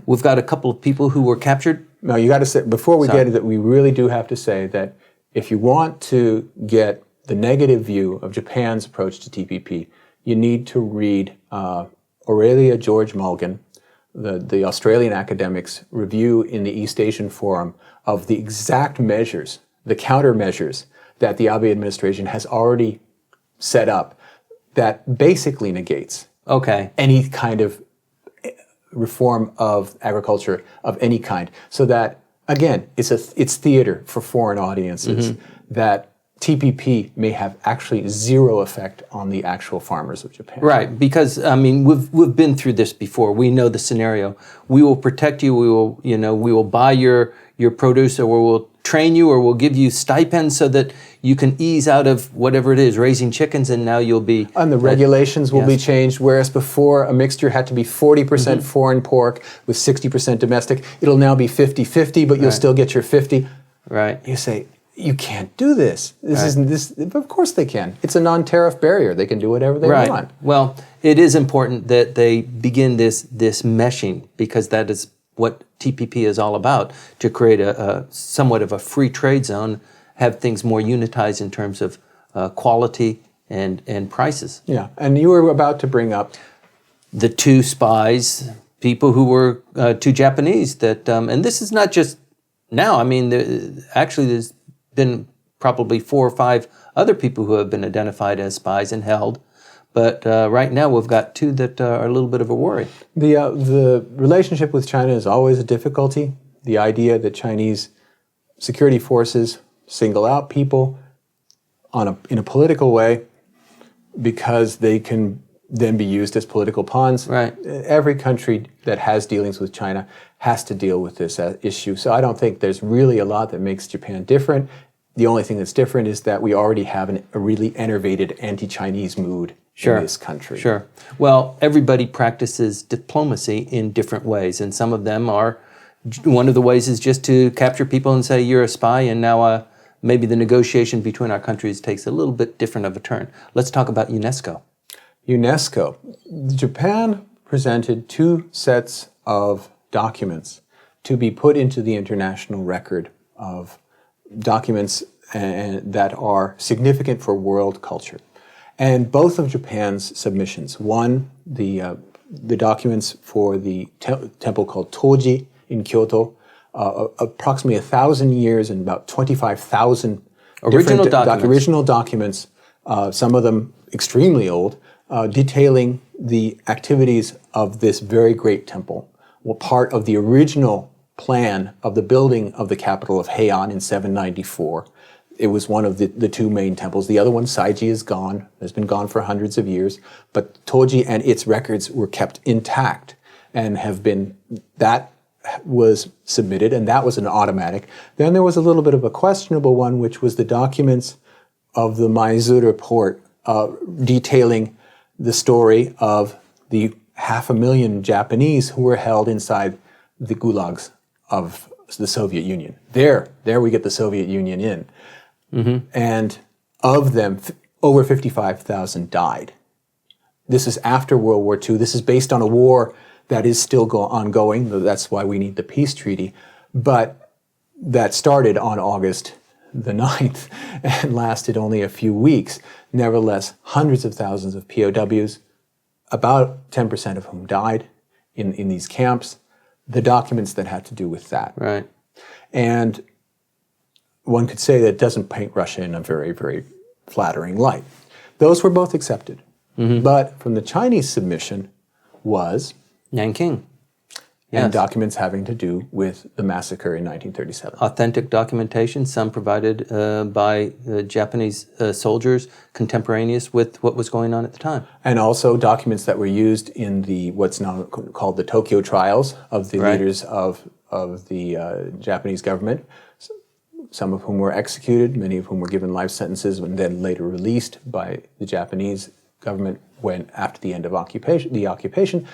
We've got a couple of people who were captured. No, you got to say, before we get into it, we really do have to say that if you want to get the negative view of Japan's approach to TPP, you need to read Aurelia George Mulligan, the Australian academic's review in the East Asian Forum of the exact measures, the countermeasures that the Abe administration has already set up that basically negates any kind of reform of agriculture of any kind. So that, again, it's theater for foreign audiences, that TPP may have actually zero effect on the actual farmers of Japan. Right, because we've been through this before. We know the scenario. We will protect you. We will buy your produce, or we'll train you, or we'll give you stipends so that you can ease out of whatever it is, raising chickens, and now you'll be... And the regulations will be changed, whereas before a mixture had to be 40% foreign pork with 60% domestic. It'll now be 50-50, but you'll still get your 50. Right. You say, you can't do this. Of course they can. It's a non-tariff barrier. They can do whatever they want. Well, it is important that they begin this meshing, because that is what TPP is all about, to create a somewhat of a free trade zone, have things more unitized in terms of quality and prices. Yeah, and you were about to bring up the two spies, people who were two Japanese that, and this is not just now. Actually there's been probably 4 or 5 other people who have been identified as spies and held. But right now we've got 2 that are a little bit of a worry. The relationship with China is always a difficulty. The idea that Chinese security forces single out people in a political way because they can then be used as political pawns. Right. Every country that has dealings with China has to deal with this issue. So I don't think there's really a lot that makes Japan different. The only thing that's different is that we already have a really enervated anti-Chinese mood in this country. Sure. Well, everybody practices diplomacy in different ways, and some of them are, one of the ways is just to capture people and say, you're a spy, and now maybe the negotiation between our countries takes a little bit different of a turn. Let's talk about UNESCO. UNESCO. Japan presented 2 sets of documents to be put into the international record of documents that are significant for world culture. And both of Japan's submissions, one, the documents for the temple called Toji in Kyoto, approximately 1,000 years and about 25,000 original documents, some of them extremely old, detailing the activities of this very great temple, were part of the original plan of the building of the capital of Heian in 794. It was one of the 2 main temples. The other one, Saiji, is gone. Has been gone for hundreds of years. But Toji and its records were kept intact and that was submitted, and that was an automatic. Then there was a little bit of a questionable one, which was the documents of the Maizuru port detailing the story of the 500,000 Japanese who were held inside the gulags of the Soviet Union. There we get the Soviet Union in. Mm-hmm. And of them, over 55,000 died. This is after World War II. This is based on a war that is still ongoing. That's why we need the peace treaty. But that started on August the 9th and lasted only a few weeks. Nevertheless, hundreds of thousands of POWs, about 10% of whom died in these camps. The documents that had to do with that. Right. And one could say that it doesn't paint Russia in a very, very flattering light. Those were both accepted. Mm-hmm. But from the Chinese submission was Nanking. Yes. And documents having to do with the massacre in 1937. Authentic documentation, some provided by Japanese soldiers contemporaneous with what was going on at the time. And also documents that were used in what's now called the Tokyo trials of the leaders of the Japanese government, some of whom were executed, many of whom were given life sentences and then later released by the Japanese government after the end of the occupation.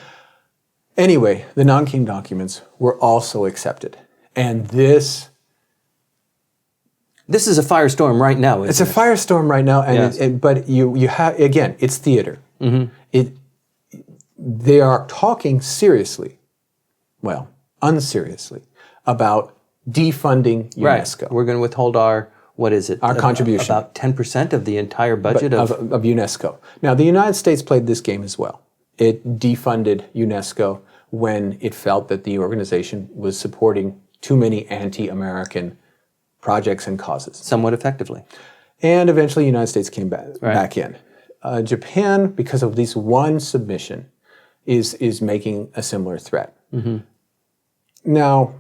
Anyway, the Nanking documents were also accepted. And this is a firestorm right now, isn't it? It's a firestorm right now, and but you have, again, it's theater. Mm-hmm. They are talking seriously, well, unseriously, about defunding UNESCO. Right. We're going to withhold our contribution. About 10% of the entire budget of UNESCO. Now, the United States played this game as well. It defunded UNESCO when it felt that the organization was supporting too many anti-American projects and causes. Somewhat effectively. And eventually the United States came back in. Japan, because of this one submission, is making a similar threat. Mm-hmm. Now,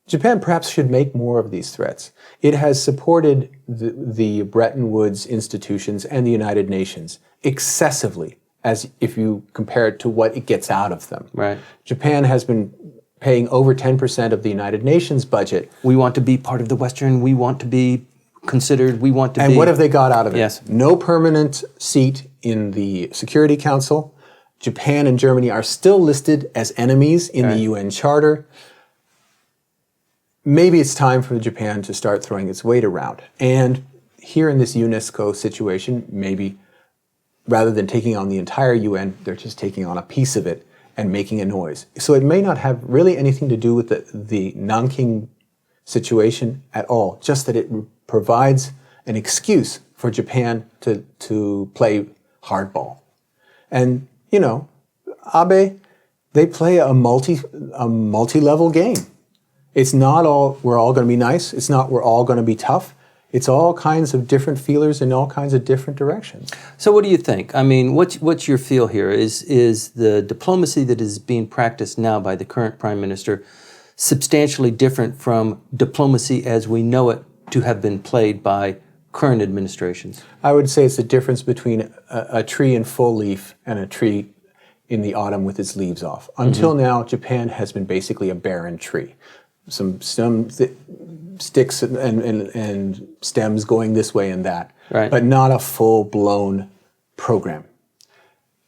Japan perhaps should make more of these threats. It has supported the Bretton Woods institutions and the United Nations excessively, as if you compare it to what it gets out of them. Right. Japan has been paying over 10% of the United Nations budget. We want to be part of the Western, we want to be considered, we want to be... And what have they got out of it? Yes. No permanent seat in the Security Council. Japan and Germany are still listed as enemies in the UN Charter. Maybe it's time for Japan to start throwing its weight around. And here in this UNESCO situation, maybe rather than taking on the entire UN, they're just taking on a piece of it and making a noise. So it may not have really anything to do with the Nanking situation at all, just that it provides an excuse for Japan to play hardball. And, Abe, they play a multi-level game. It's not all, we're all going to be nice. It's not, we're all going to be tough. It's all kinds of different feelers in all kinds of different directions. So what do you think? I mean, what's your feel here? Is the diplomacy that is being practiced now by the current Prime Minister substantially different from diplomacy as we know it to have been played by current administrations? I would say it's the difference between a tree in full leaf and a tree in the autumn with its leaves off. Until now, Japan has been basically a barren tree. Some sticks and stems going this way and that, Right. but not a full-blown program.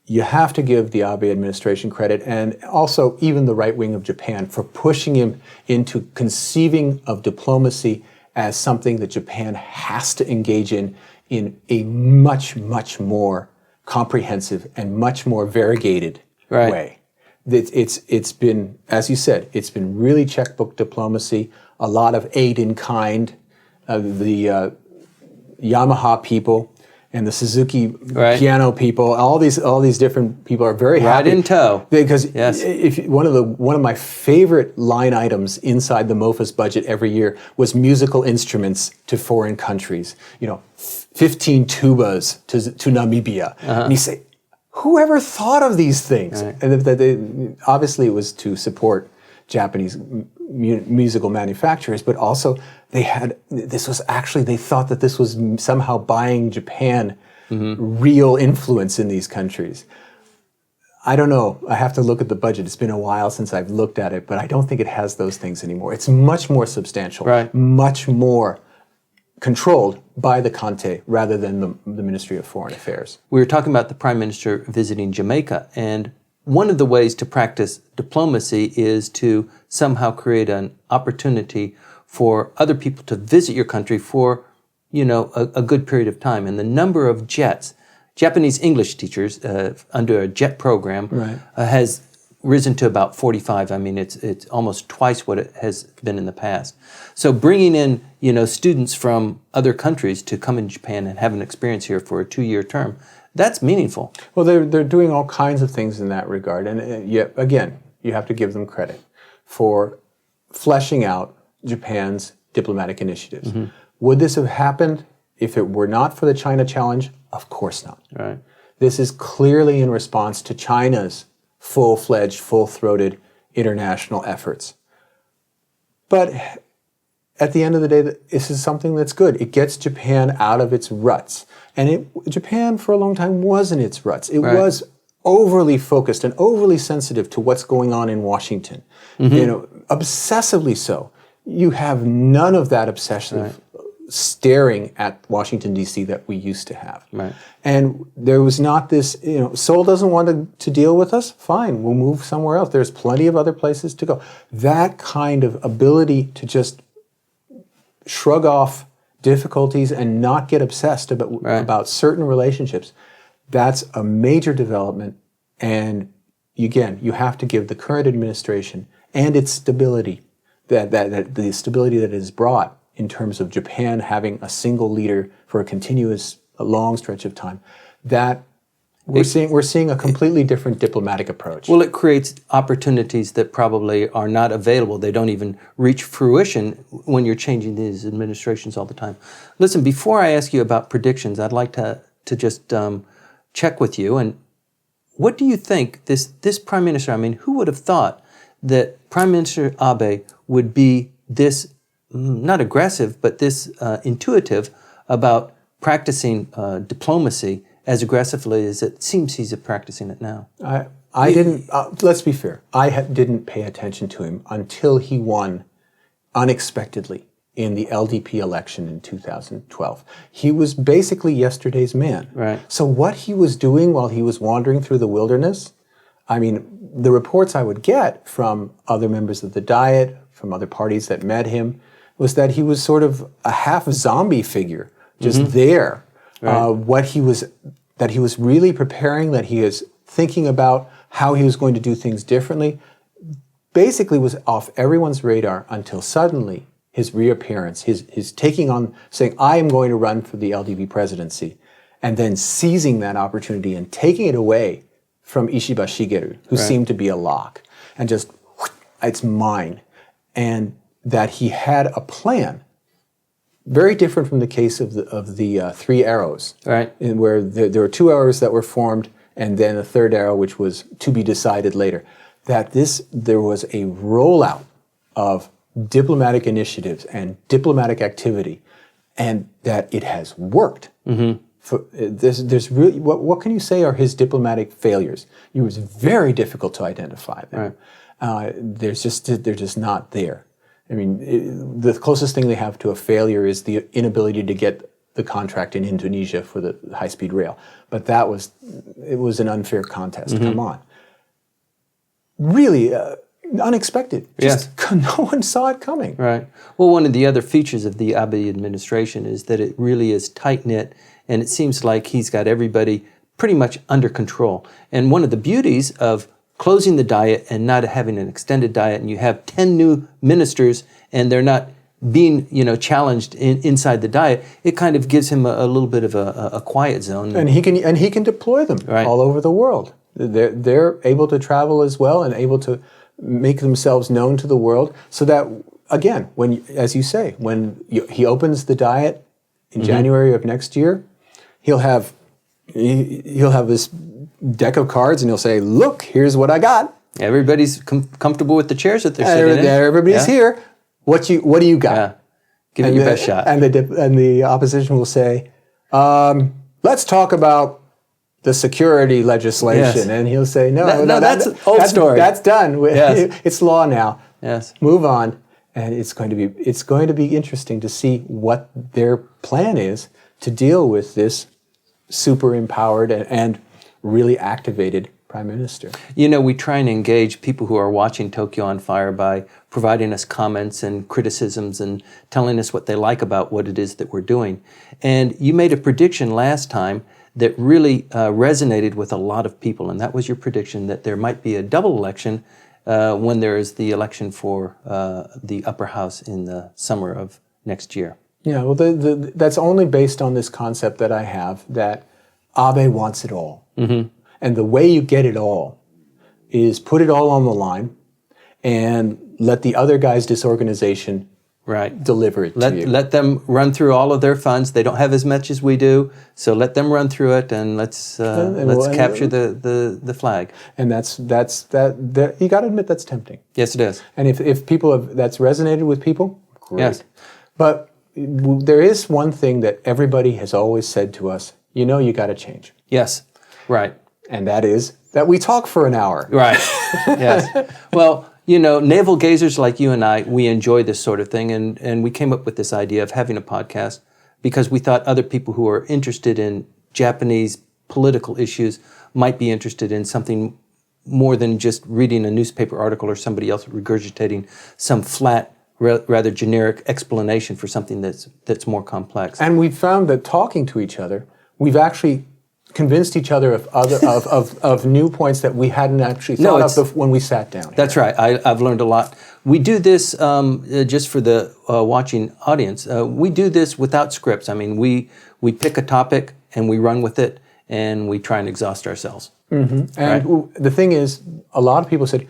You have to give the Abe administration credit, and also even the right wing of Japan, for pushing him into conceiving of diplomacy as something that Japan has to engage in a much, much more comprehensive and much more variegated Right. way. It's been, as you said, it's been really checkbook diplomacy, a lot of aid in kind. The Yamaha people and the Suzuki Right. piano people, all these different people are very happy. Right in tow. Because Yes. if one of my favorite line items inside the MOFA's budget every year was musical instruments to foreign countries. 15 tubas to Namibia. And you say, whoever thought of these things? Right. And obviously it was to support Japanese musical manufacturers, but also they thought that this was somehow buying Japan real influence in these countries. I don't know. I have to look at the budget. It's been a while since I've looked at it, but I don't think it has those things anymore. It's much more substantial, Right. much more controlled by the Conte rather than the Ministry of Foreign Affairs. We were talking about the Prime Minister visiting Jamaica, and one of the ways to practice diplomacy is to somehow create an opportunity for other people to visit your country for, a good period of time. And the number of jets, Japanese English teachers under a jet program, Right. Has risen to about 45. I mean, it's almost twice what it has been in the past. So bringing in, students from other countries to come in Japan and have an experience here for a 2-year term, that's meaningful. Well, they're doing all kinds of things in that regard, and yet again, you have to give them credit for fleshing out Japan's diplomatic initiatives. Mm-hmm. Would this have happened if it were not for the China challenge? Of course not. Right. This is clearly in response to China's full-fledged, full-throated international efforts. But at the end of the day, this is something that's good. It gets Japan out of its ruts. And Japan, for a long time, was in its ruts. It Right. was overly focused and overly sensitive to what's going on in Washington. Obsessively so. You have none of that obsessive staring at Washington, D.C. that we used to have. Right. And there was not this, Seoul doesn't want to deal with us? Fine, we'll move somewhere else. There's plenty of other places to go. That kind of ability to just shrug off difficulties and not get obsessed about certain relationships, that's a major development. And again, you have to give the current administration and its stability, that the stability that it has brought in terms of Japan having a single leader for a long stretch of time, that we're seeing a completely different diplomatic approach. Well, it creates opportunities that probably are not available. They don't even reach fruition when you're changing these administrations all the time. Listen, before I ask you about predictions, I'd like to just check with you. And what do you think this Prime Minister, who would have thought that Prime Minister Abe would be this, not aggressive, but this intuitive about practicing diplomacy as aggressively as it seems he's practicing it now? I didn't, let's be fair, didn't pay attention to him until he won unexpectedly in the LDP election in 2012. He was basically yesterday's man. Right. So what he was doing while he was wandering through the wilderness, the reports I would get from other members of the Diet, from other parties that met him, was that he was sort of a half zombie figure, just there. Right. That he was really preparing, that he is thinking about how he was going to do things differently, basically was off everyone's radar until suddenly his reappearance, his taking on, saying, I am going to run for the LDP presidency, and then seizing that opportunity and taking it away from Ishiba Shigeru, who seemed to be a lock, and just, it's mine. And that he had a plan, very different from the case of the three arrows, right? In where there were two arrows that were formed, and then a third arrow which was to be decided later. That there was a rollout of diplomatic initiatives and diplomatic activity, and that it has worked. There's really, what can you say are his diplomatic failures? It was very difficult to identify them. Right. They're just not there. I mean, the closest thing they have to a failure is the inability to get the contract in Indonesia for the high-speed rail. But it was an unfair contest. Come on. Really unexpected. Just no one saw it coming. Right. Well, one of the other features of the Abe administration is that it really is tight-knit, and it seems like he's got everybody pretty much under control. And one of the beauties of closing the diet and not having an extended diet, and you have 10 new ministers, and they're not being, challenged inside the diet, it kind of gives him a little bit of a quiet zone. And he can deploy them all over the world. They're able to travel as well and able to make themselves known to the world, so that again, as you say, when he opens the diet in January of next year, he'll have this deck of cards and he'll say, "Look, here's what I got." Everybody's comfortable with the chairs that they're sitting in. Everybody's here. What do you got? Yeah. Give it your best shot. And the opposition will say, "Let's talk about the security legislation." Yes. And he'll say, "No, that's old story. That's done. Yes. It's law now. Yes. Move on." And it's going to be interesting to see what their plan is to deal with this super empowered and really activated Prime Minister. We try and engage people who are watching Tokyo on Fire by providing us comments and criticisms and telling us what they like about what it is that we're doing. And you made a prediction last time that really resonated with a lot of people, and that was your prediction that there might be a double election when there is the election for the upper house in the summer of next year. Yeah, well, that's only based on this concept that I have that Abe wants it all. Mm-hmm. And the way you get it all is put it all on the line and let the other guy's disorganization deliver it to you. Let them run through all of their funds. They don't have as much as we do, so let them run through it, and let's capture the flag. And that's you got to admit that's tempting. Yes, it is. And if that's resonated with people, great. Yes. But there is one thing that everybody has always said to us: you got to change. Yes. Right. And that is that we talk for an hour. Right. Yes. Well, navel gazers like you and I, we enjoy this sort of thing, and we came up with this idea of having a podcast because we thought other people who are interested in Japanese political issues might be interested in something more than just reading a newspaper article or somebody else regurgitating some flat, rather generic explanation for something that's more complex. And we've found that talking to each other, we've actually convinced each other of new points that we hadn't actually thought of when we sat down. That's right. I've learned a lot. We do this just for the watching audience. We do this without scripts. I mean, we pick a topic and we run with it and we try and exhaust ourselves. Mm-hmm. And the thing is, a lot of people said,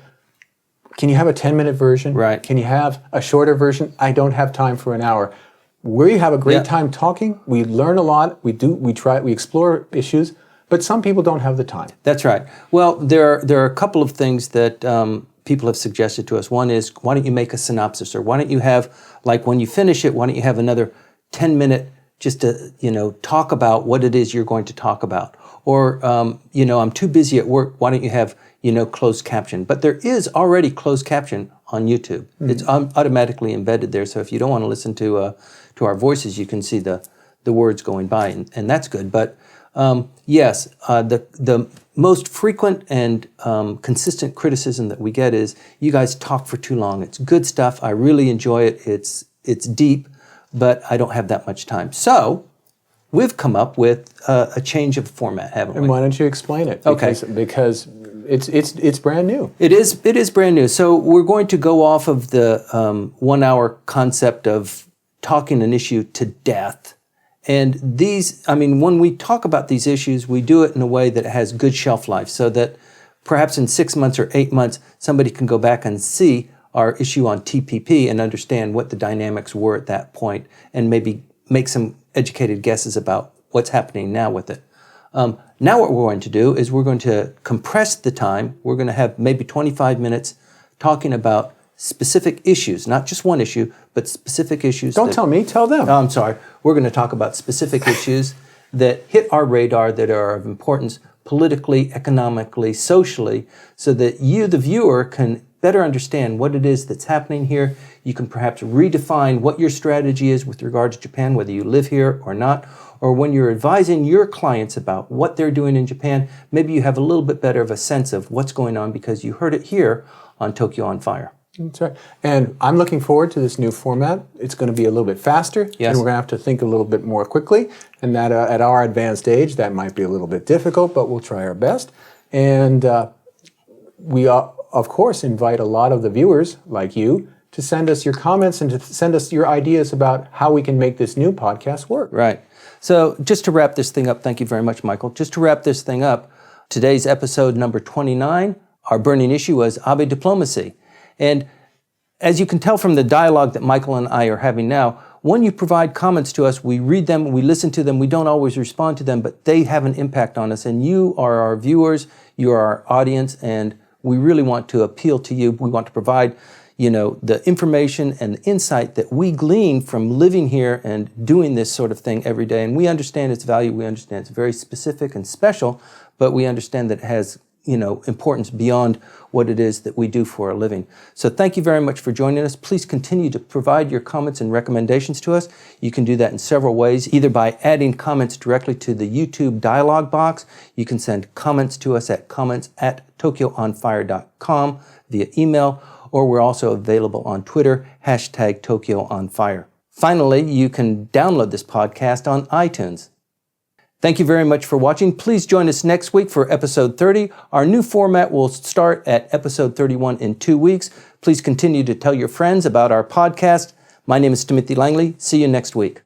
"Can you have a 10-minute version? Right. Can you have a shorter version? I don't have time for an hour." We have a great time talking. We learn a lot. We explore issues, but some people don't have the time. That's right. Well, there are a couple of things that people have suggested to us. One is, why don't you make a synopsis, or why don't you have, like when you finish it, why don't you have another 10-minute just to talk about what it is you're going to talk about, or I'm too busy at work. Why don't you have closed caption? But there is already closed caption on YouTube. Mm-hmm. It's automatically embedded there. So if you don't want to listen to our voices, you can see the words going by, and that's good. But yes, the most frequent and consistent criticism that we get is, you guys talk for too long. It's good stuff. I really enjoy it. It's deep, but I don't have that much time. So we've come up with a change of format, haven't we? And why don't you explain it? Because it's brand new. It is brand new. So we're going to go off of the 1 hour concept of talking an issue to death. And when we talk about these issues, we do it in a way that has good shelf life, so that perhaps in 6 months or 8 months, somebody can go back and see our issue on TPP and understand what the dynamics were at that point, and maybe make some educated guesses about what's happening now with it. Now what we're going to do is we're going to compress the time. We're going to have maybe 25 minutes talking about specific issues, not just one issue, but specific issues. Don't tell me, tell them. Oh, I'm sorry. We're going to talk about specific issues that hit our radar, that are of importance politically, economically, socially, so that you, the viewer, can better understand what it is that's happening here. You can perhaps redefine what your strategy is with regard to Japan, whether you live here or not, or when you're advising your clients about what they're doing in Japan, maybe you have a little bit better of a sense of what's going on because you heard it here on Tokyo on Fire. That's right. And I'm looking forward to this new format. It's going to be a little bit faster, Yes. and we're going to have to think a little bit more quickly. And that at our advanced age, that might be a little bit difficult, but we'll try our best. And we, of course, invite a lot of the viewers, like you, to send us your comments and to send us your ideas about how we can make this new podcast work. Right. So just to wrap this thing up, thank you very much, Michael. Just to wrap this thing up, today's episode number 29, our burning issue was Abe diplomacy. And as you can tell from the dialogue that Michael and I are having now, when you provide comments to us, we read them, we listen to them, we don't always respond to them, but they have an impact on us. And you are our viewers, you are our audience, and we really want to appeal to you. We want to provide, the information and the insight that we glean from living here and doing this sort of thing every day. And we understand its value, we understand it's very specific and special, but we understand that it has importance beyond what it is that we do for a living. So thank you very much for joining us. Please continue to provide your comments and recommendations to us. You can do that in several ways, either by adding comments directly to the YouTube dialog box. You can send comments to us at comments@tokyoonfire.com via email, or we're also available on Twitter, #TokyoOnFire. Finally, you can download this podcast on iTunes. Thank you very much for watching. Please join us next week for episode 30. Our new format will start at episode 31 in 2 weeks. Please continue to tell your friends about our podcast. My name is Timothy Langley. See you next week.